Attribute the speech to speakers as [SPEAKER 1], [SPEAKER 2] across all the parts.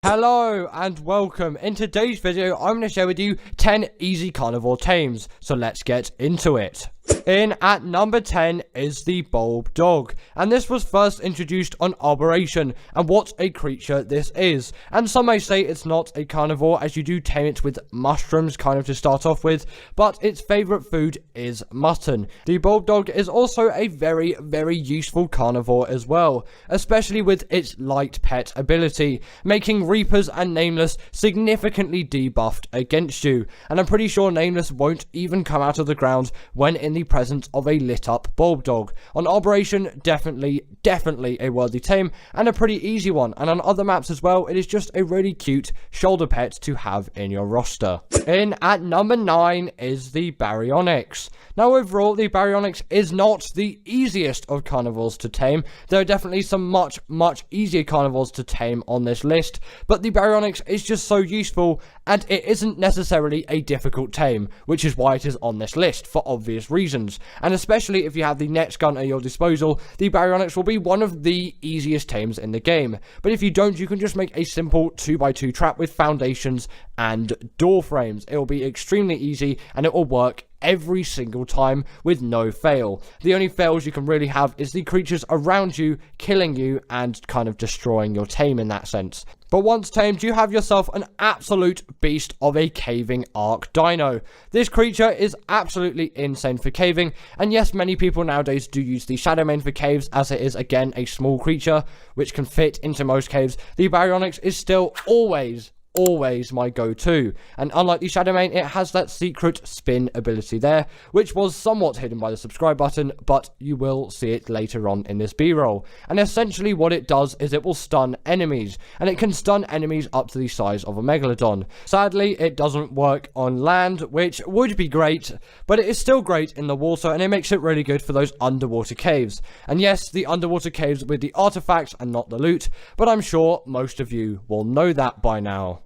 [SPEAKER 1] Hello and welcome. In today's video, I'm going to share with you 10 easy carnivore tames. So let's get into it. In at number 10 is the bulb dog, and this was first introduced on Operation, and what a creature this is. And some may say it's not a carnivore, as you do tame it with mushrooms kind of to start off with, but its favorite food is mutton. The bulb dog is also a very useful carnivore as well, especially with its light pet ability, making Reapers and Nameless significantly debuffed against you. And I'm pretty sure Nameless won't even come out of the ground when in the presence of a lit up bulb dog. On Operation, definitely a worthy tame and a pretty easy one, and on other maps as well, it is just a really cute shoulder pet to have in your roster. In at number 9 is the Baryonyx. Now overall, the Baryonyx is not the easiest of carnivores to tame. There are definitely some much easier carnivores to tame on this list, but the Baryonyx is just so useful, and it isn't necessarily a difficult tame, which is why it is on this list for obvious reasons. And especially if you have the next gun at your disposal, the Baryonyx will be one of the easiest tames in the game. But if you don't, you can just make a simple 2x2 trap with foundations and door frames. It will be extremely easy and it will work every single time with no fail. The only fails you can really have is the creatures around you killing you and kind of destroying your tame in that sense. But once tamed, you have yourself an absolute beast of a caving arc dino. This creature is absolutely insane for caving, and yes, many people nowadays do use the Shadowmane for caves, as it is again a small creature which can fit into most caves. The Baryonyx is still always my go-to, and unlike the Shadowmane, it has that secret spin ability there, which was somewhat hidden by the subscribe button, but you will see it later on in this b-roll. And essentially what it does is it will stun enemies, and it can stun enemies up to the size of a megalodon. Sadly, it doesn't work on land, which would be great, but it is still great in the water, and it makes it really good for those underwater caves. And yes, the underwater caves with the artifacts and not the loot, but I'm sure most of you will know that by now.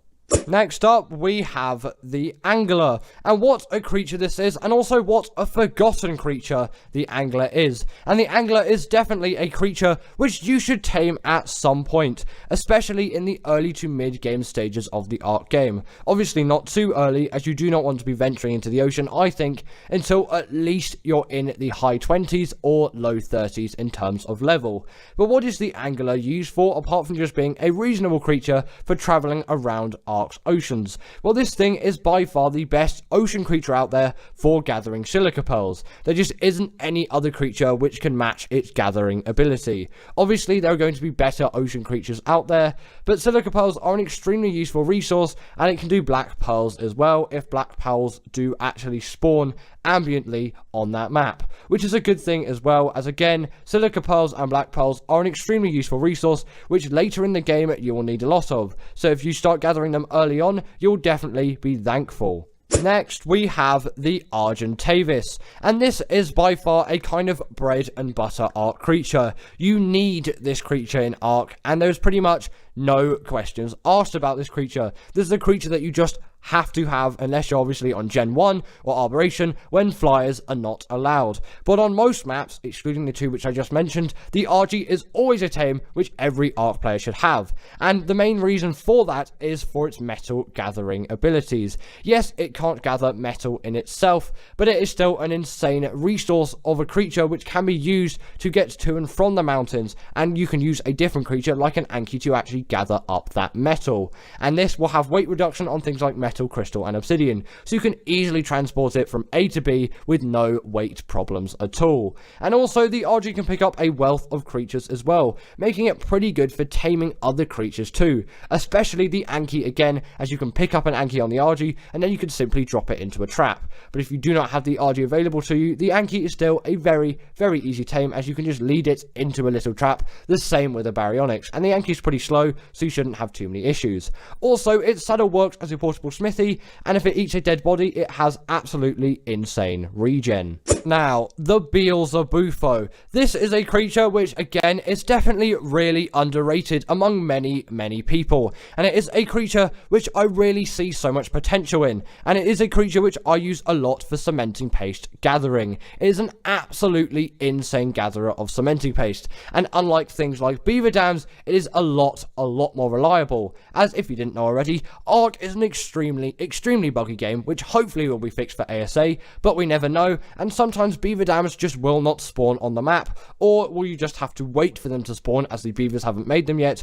[SPEAKER 1] Next up, we have the Angler, and what a creature this is, and also what a forgotten creature the Angler is. And the Angler is definitely a creature which you should tame at some point, especially in the early to mid-game stages of the Ark game. Obviously not too early, as you do not want to be venturing into the ocean, I think, until at least you're in the high 20s or low 30s in terms of level. But what is the Angler used for, apart from just being a reasonable creature for traveling around Ark's oceans? Well, this thing is by far the best ocean creature out there for gathering silica pearls. There just isn't any other creature which can match its gathering ability. Obviously, there are going to be better ocean creatures out there, but silica pearls are an extremely useful resource, and it can do black pearls as well if black pearls do actually spawn ambiently on that map, which is a good thing as well, as again, silica pearls and black pearls are an extremely useful resource which later in the game you will need a lot of. So if you start gathering them early on, you'll definitely be thankful. Next, we have the Argentavis, and this is by far a kind of bread and butter Ark creature. You need this creature in Ark, and there's pretty much no questions asked about this creature. This is a creature that you just have to have, unless you're obviously on Gen 1 or Operation, when flyers are not allowed. But on most maps, excluding the two which I just mentioned, the RG is always a tame which every Ark player should have. And the main reason for that is for its metal gathering abilities. Yes, it can't gather metal in itself, but it is still an insane resource of a creature which can be used to get to and from the mountains, and you can use a different creature like an Anki to actually gather up that metal. And this will have weight reduction on things like metal, crystal and obsidian, so you can easily transport it from A to B with no weight problems at all. And also the RG can pick up a wealth of creatures as well, making it pretty good for taming other creatures too, especially the Anki again, as you can pick up an Anki on the RG and then you can simply drop it into a trap. But if you do not have the RG available to you, the Anki is still a very easy tame, as you can just lead it into a little trap. The same with a Baryonyx, and the Anki is pretty slow, so you shouldn't have too many issues. Also, its saddle works as a portable smithy, and if it eats a dead body, it has absolutely insane regen. Now, the Beelzebufo. This is a creature which, again, is definitely really underrated among many people, and it is a creature which I really see so much potential in, and it is a creature which I use a lot for cementing paste gathering. It is an absolutely insane gatherer of cementing paste, and unlike things like beaver dams, it is a lot a lot more reliable, as if you didn't know already, Ark is an extremely buggy game, which hopefully will be fixed for ASA, but we never know, and sometimes beaver dams just will not spawn on the map, or will you just have to wait for them to spawn as the beavers haven't made them yet,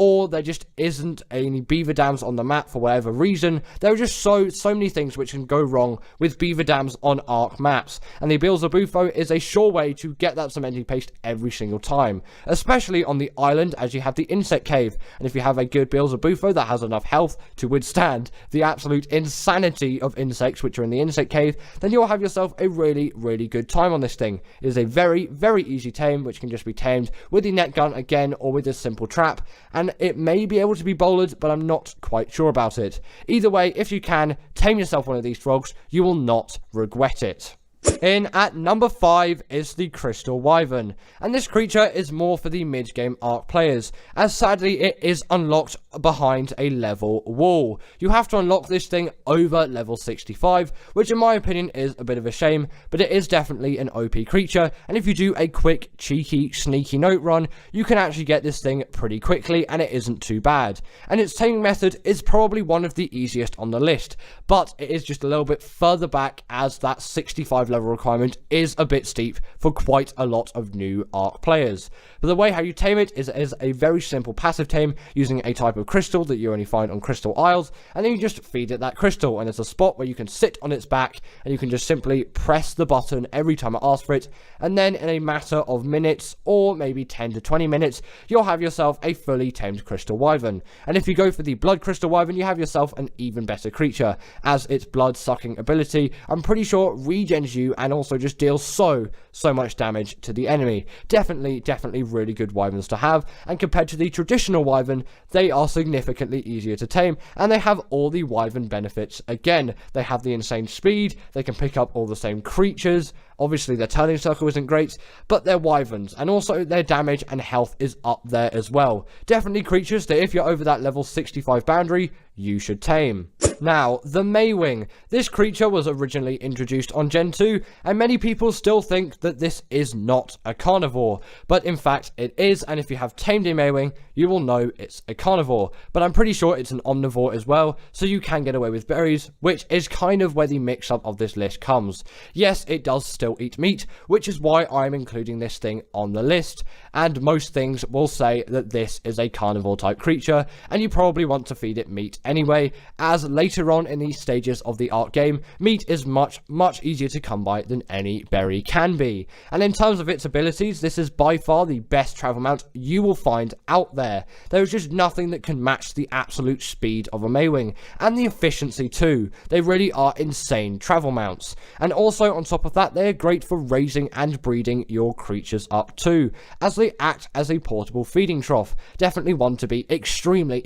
[SPEAKER 1] or there just isn't any beaver dams on the map for whatever reason. There are just so many things which can go wrong with beaver dams on Ark maps, and the Beelzebufo is a sure way to get that cementing paste every single time, especially on the island, as you have the insect cave, and if you have a good Beelzebufo that has enough health to withstand the absolute insanity of insects which are in the insect cave, then you'll have yourself a really good time on this thing. It is a very easy tame, which can just be tamed with the net gun again, or with a simple trap, and it may be able to be bowlered, but I'm not quite sure about it. Either way, if you can, tame yourself one of these frogs, you will not regret it. In at number 5 is the Crystal Wyvern, and this creature is more for the mid-game Ark players, as sadly it is unlocked behind a level wall. You have to unlock this thing over level 65, which in my opinion is a bit of a shame, but it is definitely an OP creature, and if you do a quick, cheeky, sneaky note run, you can actually get this thing pretty quickly, and it isn't too bad. And its taming method is probably one of the easiest on the list, but it is just a little bit further back, as that 65 level requirement is a bit steep for quite a lot of new Ark players. But the way how you tame it is a very simple passive tame using a type of crystal that you only find on Crystal Isles, and then you just feed it that crystal, and there's a spot where you can sit on its back and you can just simply press the button every time it asks for it, and then in a matter of minutes, or maybe 10 to 20 minutes, you'll have yourself a fully tamed Crystal Wyvern. And if you go for the Blood Crystal Wyvern, you have yourself an even better creature, as its blood sucking ability, I'm pretty sure, regens you and also just deals so much damage to the enemy. Definitely really good wyverns to have, and compared to the traditional wyvern, they are significantly easier to tame, and they have all the wyvern benefits. Again, they have the insane speed, they can pick up all the same creatures. Obviously their turning circle isn't great, but they're wyverns, and also their damage and health is up there as well. Definitely creatures that if you're over that level 65 boundary, you should tame. Now, the Maywing. This creature was originally introduced on Gen 2, and many people still think that this is not a carnivore, but in fact it is, and if you have tamed a Maywing, you will know it's a carnivore, but I'm pretty sure it's an omnivore as well, so you can get away with berries, which is kind of where the mix-up of this list comes. Yes, it does still eat meat, which is why I'm including this thing on the list, and most things will say that this is a carnivore type creature, and you probably want to feed it meat anyway, as later on in these stages of the Ark game, meat is much easier to come by than any berry can be. And in terms of its abilities, this is by far the best travel mount you will find out there. There is just nothing that can match the absolute speed of a Maywing, and the efficiency too. They really are insane travel mounts. And also on top of that, they are great for raising and breeding your creatures up too, as they act as a portable feeding trough. Definitely one to be extremely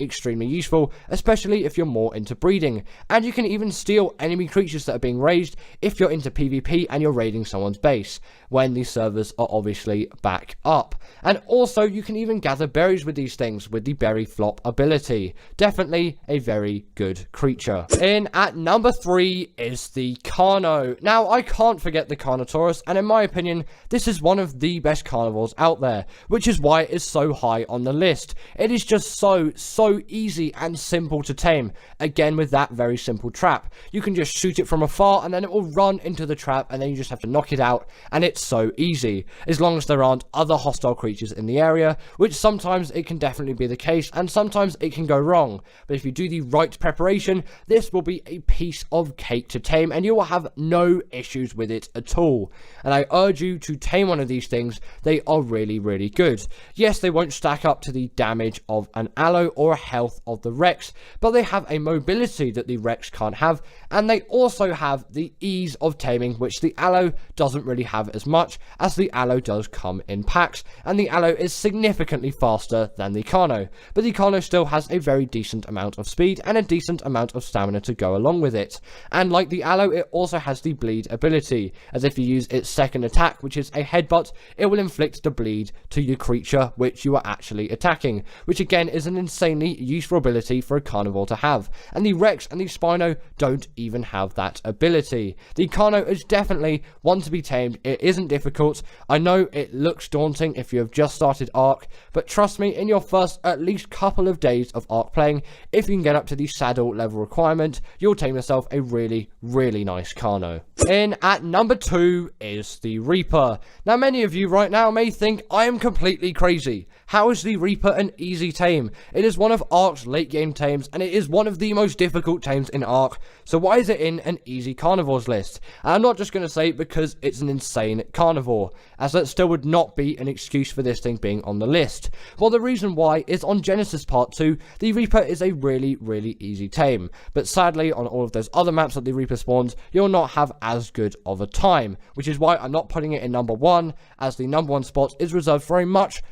[SPEAKER 1] useful, especially if you're more into breeding. And you can even steal enemy creatures that are being raised if you're into PvP and you're raiding someone's base, when these servers are obviously back up. And also you can even gather berries with these things with the berry flop ability. Definitely a very good creature. In at number 3 is the Carno. Now I can't forget the Carnotaurus, and in my opinion this is one of the best carnivores out there, which is why it is so high on the list. It is just so easy and simple to tame. Again, with that very simple trap, you can just shoot it from afar and then it will run into the trap, and then you just have to knock it out, and it's so easy, as long as there aren't other hostile creatures in the area, which sometimes it can definitely be the case, and sometimes it can go wrong. But if you do the right preparation, this will be a piece of cake to tame, and you will have no issues with it at all. And I urge you to tame one of these things. They are really good. Yes, they won't stack up to the damage of an Allo or a health of the Rex, but they have a mobility that the Rex can't have, and they also have the ease of taming, which the Allo doesn't really have as much, as the Allo does come in packs, and the Allo is significantly faster than the Carno, but the Carno still has a very decent amount of speed and a decent amount of stamina to go along with it. And like the Allo, it also has the bleed ability, as if you use its second attack, which is a headbutt, it will inflict the bleed to your creature which you are actually attacking, which again is an insanely useful ability for a carnivore carnivore to have, and the Rex and the Spino don't even have that ability. The Carno is definitely one to be tamed. It isn't difficult. I know it looks daunting if you have just started Ark, but trust me, in your first at least couple of days of Ark playing, if you can get up to the saddle level requirement, you'll tame yourself a really nice Carno. In at number 2 is the Reaper. Now many of you right now may think I am completely crazy. How is the Reaper an easy tame? It is one of Ark's late game tames, and it is one of the most difficult tames in Ark, so why is it in an easy carnivores list? And I'm not just going to say because it's an insane carnivore, as that still would not be an excuse for this thing being on the list. Well, the reason why is on Genesis Part 2, the Reaper is a really easy tame, but sadly on all of those other maps that the Reaper spawns, you'll not have as good of a time, which is why I'm not putting it in number 1, as the number 1 spot is reserved for a much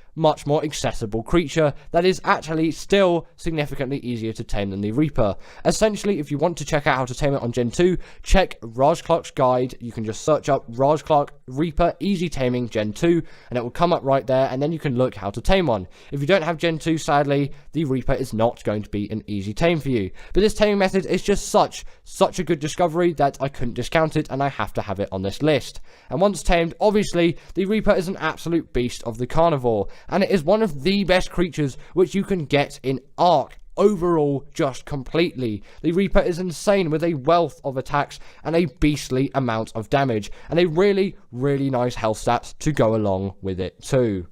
[SPEAKER 1] more accessible creature that is actually still significantly easier to tame than the Reaper. Essentially, if you want to check out how to tame it on Gen 2, check Raj Clark's guide. You can just search up Raj Clark Reaper Easy Taming Gen 2, and it will come up right there, and then you can look how to tame one. If you don't have Gen 2, sadly, the Reaper is not going to be an easy tame for you. But this taming method is just such a good discovery that I couldn't discount it, and I have to have it on this list. And once tamed, obviously, the Reaper is an absolute beast of the carnivore, and it is one of the best creatures which you can get in Ark. Overall, just completely. The Reaper is insane with a wealth of attacks and a beastly amount of damage, and a really nice health stats to go along with it too.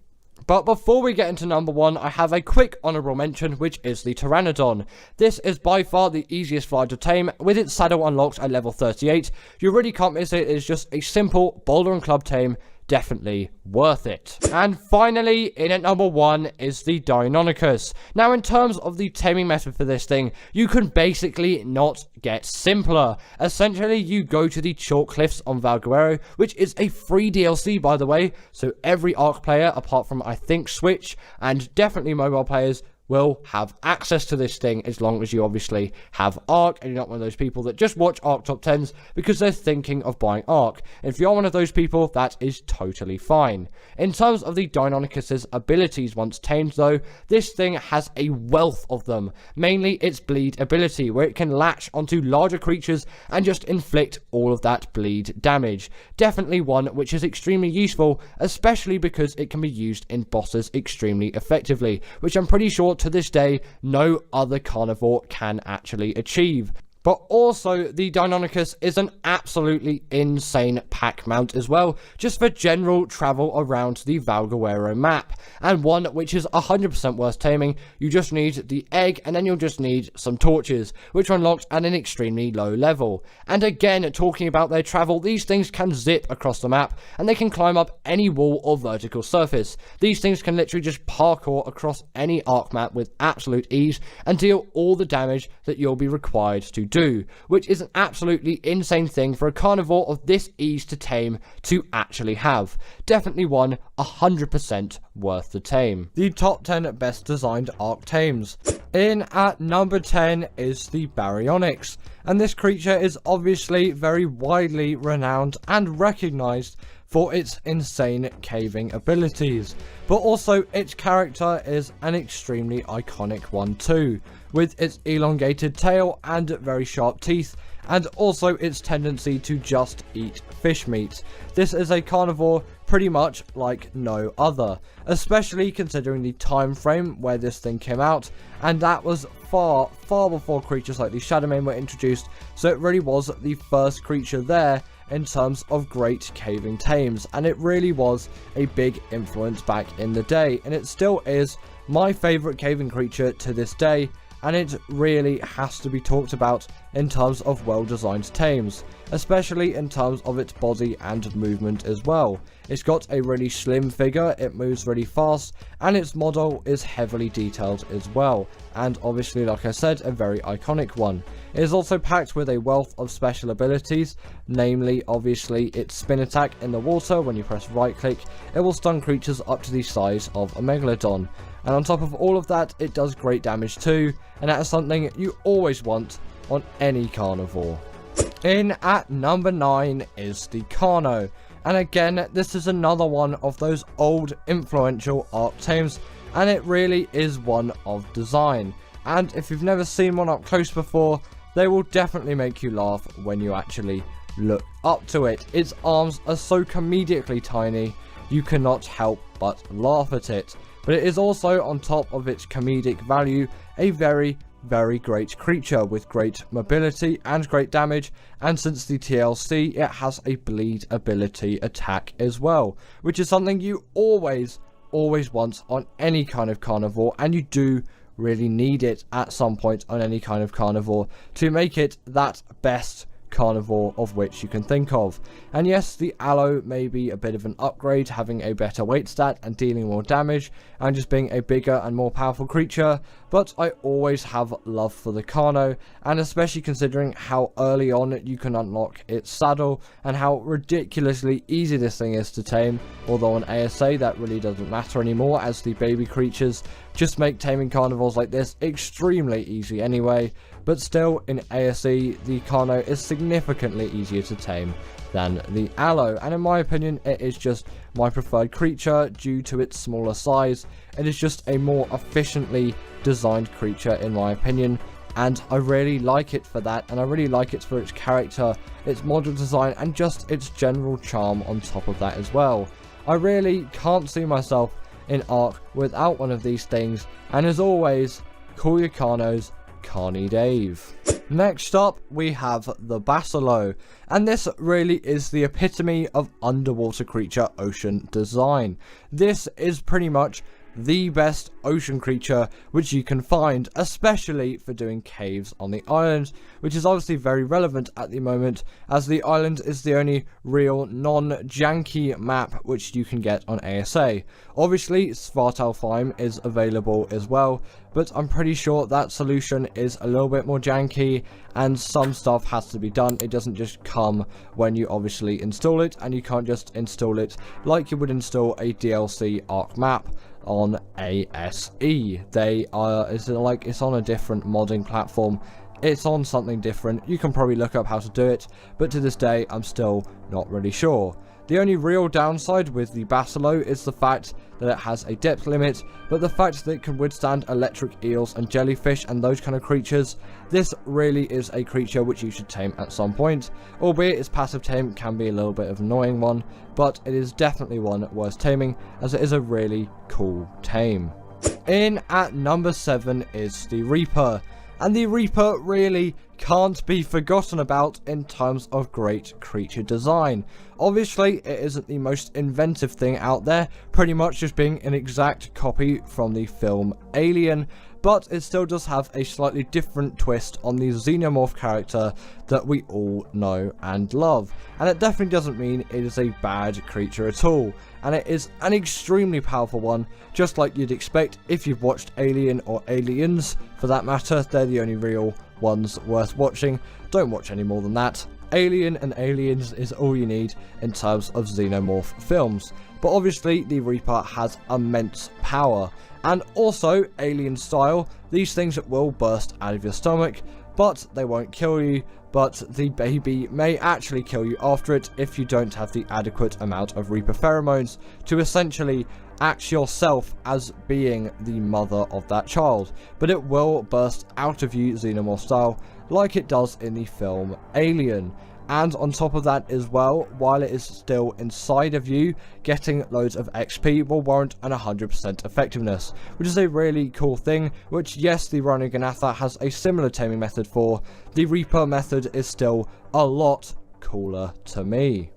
[SPEAKER 1] But before we get into number 1, I have a quick honourable mention, which is the Pteranodon. This is by far the easiest fly to tame, with its saddle unlocked at level 38. You really can't miss it. It's just a simple boulder and club tame, definitely worth it. And finally, in at number 1 is the Deinonychus. Now, in terms of the taming method for this thing, you can basically not get simpler. Essentially, you go to the Chalk Cliffs on Valguero, which is a free DLC, by the way, so every Ark player, apart from, I think, Switch, and definitely mobile players, will have access to this thing as long as you obviously have Ark and you're not one of those people that just watch Ark top 10s because they're thinking of buying Ark. If you're one of those people, that is totally fine. In terms of the Deinonychus's abilities once tamed though, this thing has a wealth of them. Mainly its bleed ability, where it can latch onto larger creatures and just inflict all of that bleed damage. Definitely one which is extremely useful, especially because it can be used in bosses extremely effectively, which I'm pretty sure to this day no other carnivore can actually achieve. But also, the Deinonychus is an absolutely insane pack mount as well, just for general travel around the Valguero map, and one which is 100% worth taming. You just need the egg, and then you'll just need some torches, which are unlocked at an extremely low level. And again, talking about their travel, these things can zip across the map, and they can climb up any wall or vertical surface. These things can literally just parkour across any Ark map with absolute ease, and deal all the damage that you'll be required to do, which is an absolutely insane thing for a carnivore of this ease to tame to actually have. Definitely one 100% worth the tame. The top 10 best designed Ark tames. In at number 10 is the Baryonyx, and this creature is obviously very widely renowned and recognized for its insane caving abilities, but also its character is an extremely iconic one too, with its elongated tail and very sharp teeth, and also its tendency to just eat fish meat. This is a carnivore pretty much like no other, especially considering the time frame where this thing came out, and that was far before creatures like the Shadowmane were introduced, so it really was the first creature there in terms of great caving tames, and it really was a big influence back in the day, and it still is my favorite caving creature to this day, and it really has to be talked about in terms of well-designed tames, especially in terms of its body and movement as well. It's got a really slim figure, it moves really fast, and its model is heavily detailed as well, and obviously, like I said, a very iconic one. It is also packed with a wealth of special abilities, namely obviously its spin attack in the water. When you press right click, it will stun creatures up to the size of a megalodon, and on top of all of that, it does great damage too, and that is something you always want on any carnivore. In at number 9 is the Carno, and again, this is another one of those old influential Ark tames, and it really is one of design. and if you've never seen one up close before, they will definitely make you laugh when you actually look up to it. Its arms are so comedically tiny, you cannot help but laugh at it. But it is also, on top of its comedic value, a very great creature with great mobility and great damage, and since the TLC, it has a bleed ability attack as well, which is something you always want on any kind of carnivore, and you do really need it at some point on any kind of carnivore to make it that best carnivore of which you can think of. And yes, the Aloe may be a bit of an upgrade, having a better weight stat and dealing more damage and just being a bigger and more powerful creature, but I always have love for the Carno, and especially considering how early on you can unlock its saddle and how ridiculously easy this thing is to tame, although on ASA that really doesn't matter anymore, as the baby creatures just make taming carnivores like this extremely easy anyway. But still, in ASE, the Carno is significantly easier to tame than the Aloe, and in my opinion, it is just my preferred creature due to its smaller size. It is just a more efficiently designed creature in my opinion, and I really like it for that, and I really like it for its character, its model design, and just its general charm on top of that as well. I really can't see myself in Ark without one of these things, and as always, call your Carnos Carny Dave. Next up, we have the Basilo, and this really is the epitome of underwater creature ocean design. This is pretty much the best ocean creature which you can find, especially for doing caves on the island, which is obviously very relevant at the moment, as the island is the only real non-janky map which you can get on ASA. Obviously, Svartalfheim is available as well, but I'm pretty sure that solution is a little bit more janky, and some stuff has to be done. It doesn't just come when you obviously install it, and you can't just install it like you would install a DLC Ark map on ASE. It's on a different modding platform. It's on something different. You can probably look up how to do it, but to this day I'm still not really sure. The only real downside with the Basilo is the fact that it has a depth limit, but the fact that it can withstand electric eels and jellyfish and those kind of creatures, this really is a creature which you should tame at some point, albeit its passive tame can be a little bit of an annoying one, but it is definitely one worth taming, as it is a really cool tame. In at number 7 is the Reaper, and the Reaper really can't be forgotten about in terms of great creature design. Obviously, it isn't the most inventive thing out there, pretty much just being an exact copy from the film Alien, but it still does have a slightly different twist on the xenomorph character that we all know and love. And it definitely doesn't mean it is a bad creature at all, and it is an extremely powerful one, just like you'd expect if you've watched Alien or Aliens, for that matter. They're the only real ones worth watching. Don't watch any more than that. Alien and Aliens is all you need in terms of xenomorph films. But obviously the Reaper has immense power, and also Alien style, these things will burst out of your stomach, but they won't kill you, but the baby may actually kill you after it if you don't have the adequate amount of Reaper pheromones to essentially act yourself as being the mother of that child. But it will burst out of you xenomorph style, like it does in the film Alien. And on top of that as well, while it is still inside of you, getting loads of XP will warrant an 100% effectiveness, which is a really cool thing, which yes, the Rhinogonatha has a similar taming method for. The Reaper method is still a lot cooler to me.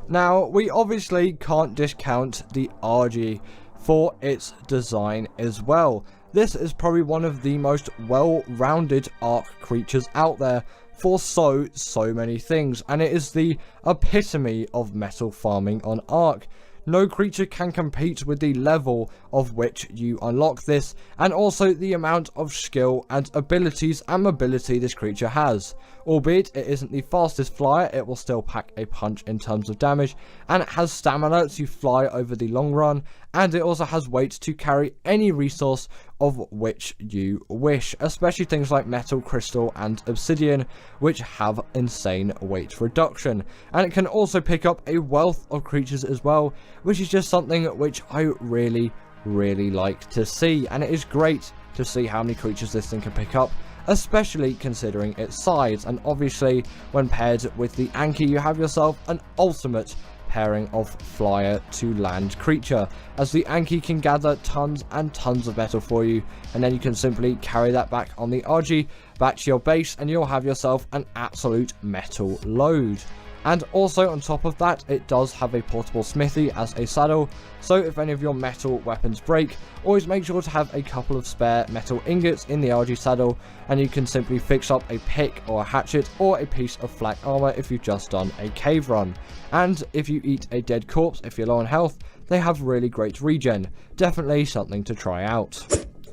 [SPEAKER 1] Now, we obviously can't discount the RG for its design as well. This is probably one of the most well-rounded Ark creatures out there for so many things, and it is the epitome of metal farming on Ark. No creature can compete with the level of which you unlock this, and also the amount of skill and abilities and mobility this creature has. Albeit it isn't the fastest flyer, it will still pack a punch in terms of damage, and it has stamina to fly over the long run, and it also has weight to carry any resource of which you wish, especially things like metal, crystal, and obsidian, which have insane weight reduction. And it can also pick up a wealth of creatures as well, which is just something which I really like to see, and it is great to see how many creatures this thing can pick up, especially considering its size. And obviously, when paired with the Anki, you have yourself an ultimate pairing of flyer to land creature, as the Anki can gather tons and tons of metal for you, and then you can simply carry that back on the RG back to your base, and you'll have yourself an absolute metal load. And also on top of that, it does have a portable smithy as a saddle, so if any of your metal weapons break, always make sure to have a couple of spare metal ingots in the RG saddle, and you can simply fix up a pick or a hatchet or a piece of flak armor if you've just done a cave run. And if you eat a dead corpse, if you're low on health, they have really great regen. Definitely something to try out.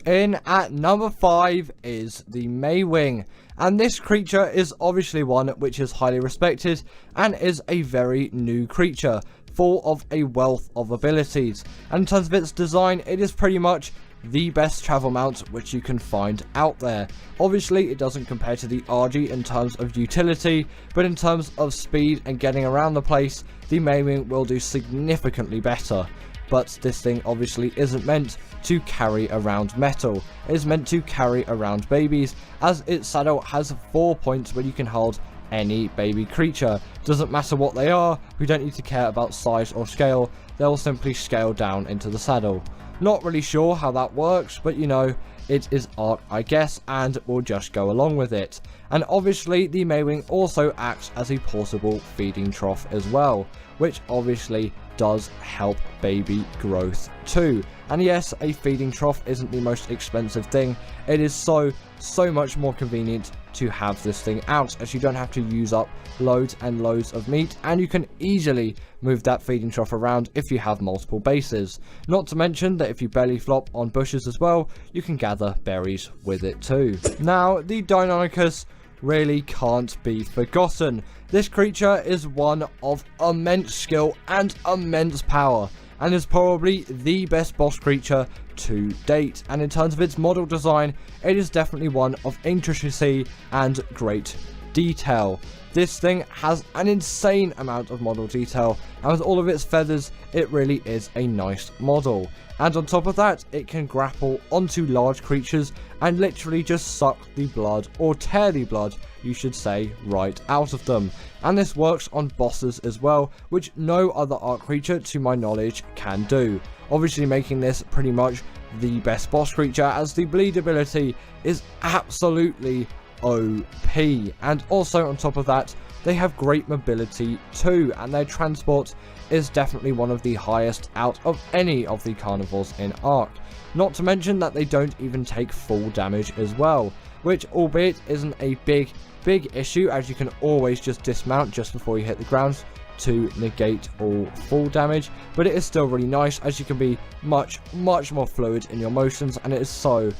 [SPEAKER 1] In at number 5 is the Maywing, and this creature is obviously one which is highly respected and is a very new creature, full of a wealth of abilities. And in terms of its design, it is pretty much the best travel mount which you can find out there. Obviously, it doesn't compare to the RG in terms of utility, but in terms of speed and getting around the place, the Maywing will do significantly better. But this thing obviously isn't meant to carry around metal. It is meant to carry around babies, as its saddle has 4 points where you can hold any baby creature. Doesn't matter what they are, we don't need to care about size or scale, they'll simply scale down into the saddle. Not really sure how that works, but you know, it is art, I guess, and we'll just go along with it. And obviously the Maywing also acts as a portable feeding trough as well, which obviously does help baby growth too. And yes, a feeding trough isn't the most expensive thing. It is so much more convenient to have this thing out, as you don't have to use up loads and loads of meat, and you can easily move that feeding trough around if you have multiple bases. Not to mention that if you belly flop on bushes as well, you can gather berries with it too. Now, the Deinonychus really can't be forgotten. This creature is one of immense skill and immense power, and is probably the best boss creature to date. And in terms of its model design, it is definitely one of intricacy and great detail. This thing has an insane amount of model detail, and with all of its feathers, it really is a nice model. And on top of that, it can grapple onto large creatures and literally just suck the blood, or tear the blood, you should say, right out of them. And this works on bosses as well, which no other art creature, to my knowledge, can do. Obviously making this pretty much the best boss creature, as the bleed ability is absolutely OP. And also on top of that, they have great mobility too, and their transport is definitely one of the highest out of any of the carnivores in Ark. Not to mention that they don't even take full damage as well, which albeit isn't a big issue, as you can always just dismount just before you hit the ground to negate all full damage, but it is still really nice, as you can be much more fluid in your motions, and it is so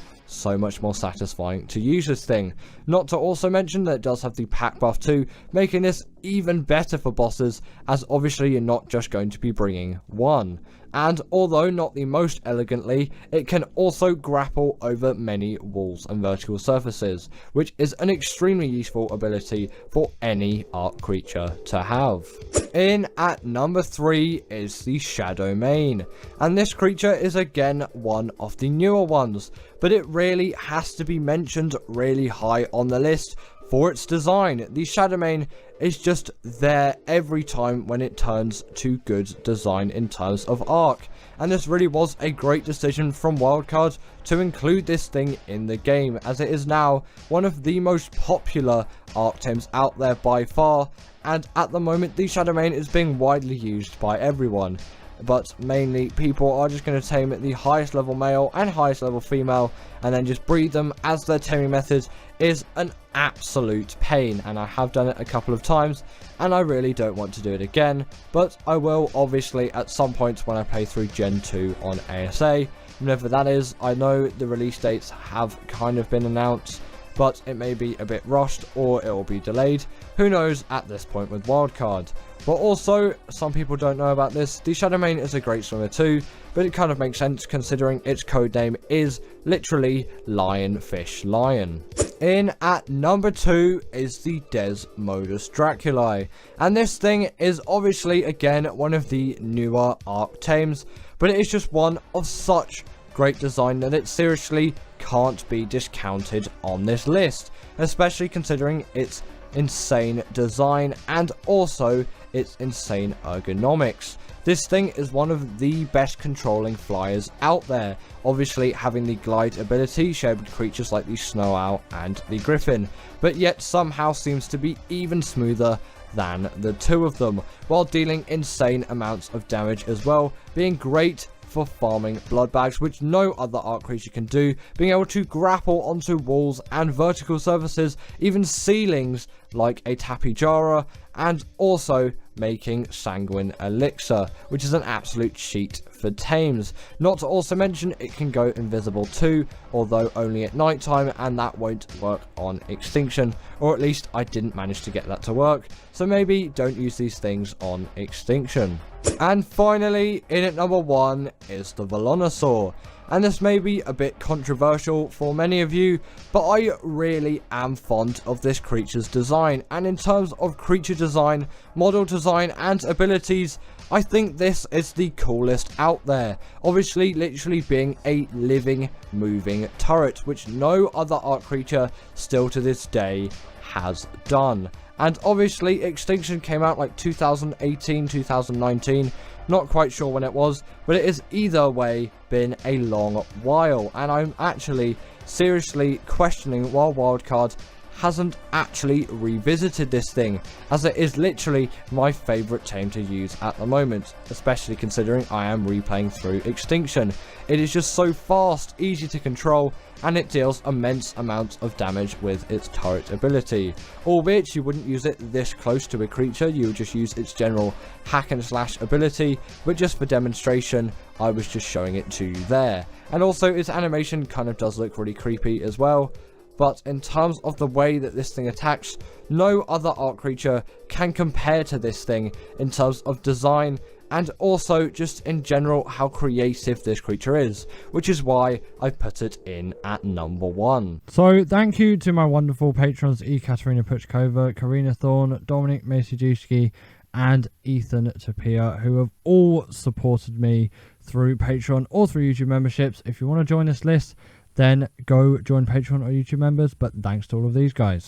[SPEAKER 1] much more satisfying to use this thing. Not to also mention that it does have the pack buff too, making this even better for bosses, as obviously you're not just going to be bringing one. And although not the most elegantly, it can also grapple over many walls and vertical surfaces, which is an extremely useful ability for any art creature to have. In at number 3 is the Shadow Mane, and this creature is again one of the newer ones, but it really has to be mentioned really high on the list for its design. The Shadow Mane is just there every time when it turns to good design in terms of Ark, and this really was a great decision from Wildcard to include this thing in the game, as it is now one of the most popular Ark tames out there by far, and at the moment the Shadow Mane is being widely used by everyone. But mainly people are just going to tame the highest level male and highest level female, and then just breed them, as their taming method is an absolute pain, and I have done it a couple of times and I really don't want to do it again, but I will obviously at some point when I play through Gen 2 on ASA, whenever that is. I know the release dates have kind of been announced, but it may be a bit rushed or it will be delayed. Who knows at this point with Wildcard. But also, some people don't know about this, the Shadow Mane is a great swimmer too, but it kind of makes sense considering its codename is literally Lionfish Lion. In at number 2 is the Desmodus Draculae, and this thing is obviously again one of the newer Ark tames, but it is just one of such great design that it seriously can't be discounted on this list, especially considering its insane design and also its insane ergonomics. This thing is one of the best controlling flyers out there, obviously having the glide ability shared with creatures like the snow owl and the griffin, but yet somehow seems to be even smoother than the two of them, while dealing insane amounts of damage as well, being great for farming blood bags, which no other art creature can do, being able to grapple onto walls and vertical surfaces, even ceilings like a tapijara, and also making sanguine elixir, which is an absolute cheat for tames. Not to also mention it can go invisible too, although only at night time, and that won't work on extinction, or at least I didn't manage to get that to work, so maybe don't use these things on extinction. And finally, in at number 1 is the Velonosaur. And this may be a bit controversial for many of you, but I really am fond of this creature's design. And in terms of creature design, model design, and abilities, I think this is the coolest out there. Obviously, literally being a living, moving turret, which no other art creature still to this day has done. And obviously, Extinction came out like 2018, 2019. Not quite sure when it was, but it has either way been a long while. And I'm actually seriously questioning why Wildcard hasn't actually revisited this thing, as it is literally my favourite tame to use at the moment, especially considering I am replaying through Extinction. It is just so fast, easy to control, and it deals immense amounts of damage with its turret ability. Albeit you wouldn't use it this close to a creature, you would just use its general hack and slash ability, but just for demonstration, I was just showing it to you there. And also its animation kind of does look really creepy as well. But in terms of the way that this thing attacks, no other art creature can compare to this thing in terms of design and also just in general how creative this creature is, which is why I put it in at number 1. So thank you to my wonderful patrons Ekaterina Puchkova, Karina Thorne, Dominic Masijewski, and Ethan Tapia, who have all supported me through Patreon or through YouTube memberships. If you want to join this list, then go join Patreon or YouTube members, but thanks to all of these guys.